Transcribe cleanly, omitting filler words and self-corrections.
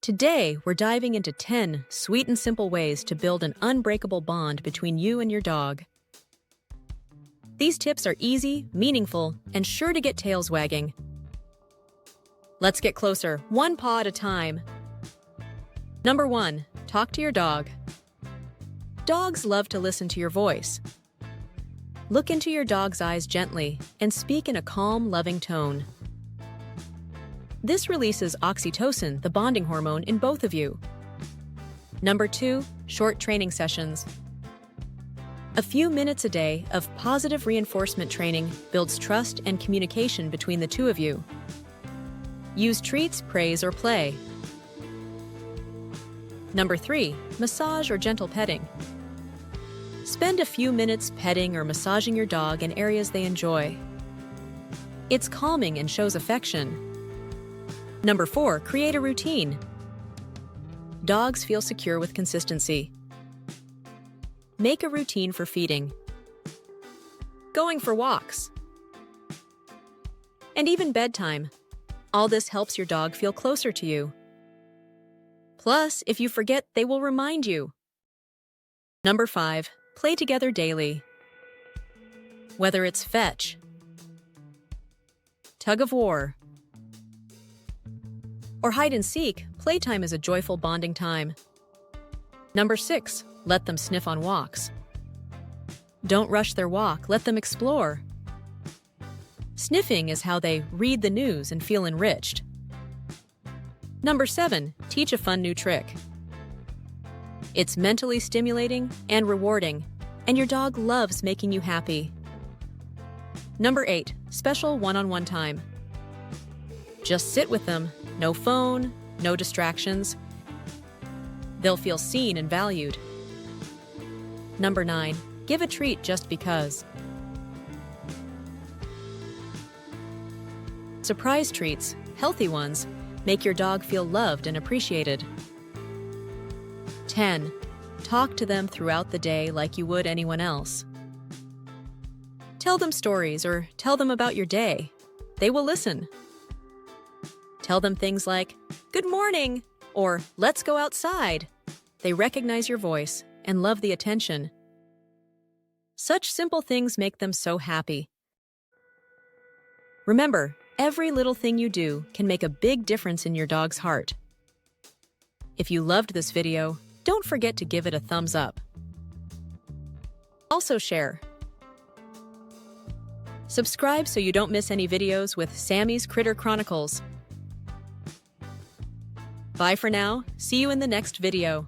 Today, we're diving into 10 sweet and simple ways to build an unbreakable bond between you and your dog. These tips are easy, meaningful, and sure to get tails wagging. Let's get closer, one paw at a time. Number 1. Talk to your dog. Dogs love to listen to your voice. Look into your dog's eyes gently and speak in a calm, loving tone. This releases oxytocin, the bonding hormone, in both of you. Number 2. Short training sessions. A few minutes a day of positive reinforcement training builds trust and communication between the two of you. Use treats, praise, or play. Number 3. Massage or gentle petting. Spend a few minutes petting or massaging your dog in areas they enjoy. It's calming and shows affection. Number 4. Create a routine. Dogs feel secure with consistency. Make a routine for feeding, going for walks, and even bedtime. All this helps your dog feel closer to you. Plus, if you forget, they will remind you. Number 5. Play together daily. Whether it's fetch, tug of war, or hide and seek, playtime is a joyful bonding time. Number 6. Let them sniff on walks. Don't rush their walk, let them explore. Sniffing is how they read the news and feel enriched. Number 7. Teach a fun new trick. It's mentally stimulating and rewarding, and your dog loves making you happy. Number 8. Special one-on-one time. Just sit with them, no phone, no distractions. They'll feel seen and valued. Number 9. Give a treat just because. Surprise treats, healthy ones, make your dog feel loved and appreciated. 10. Talk to them throughout the day like you would anyone else. Tell them stories or tell them about your day. They will listen. Tell them things like, "Good morning," or "Let's go outside." They recognize your voice and love the attention. Such simple things make them so happy. Remember, every little thing you do can make a big difference in your dog's heart. If you loved this video, don't forget to give it a thumbs up. Also share. Subscribe so you don't miss any videos with Sammy's Critter Chronicles. Bye for now. See you in the next video.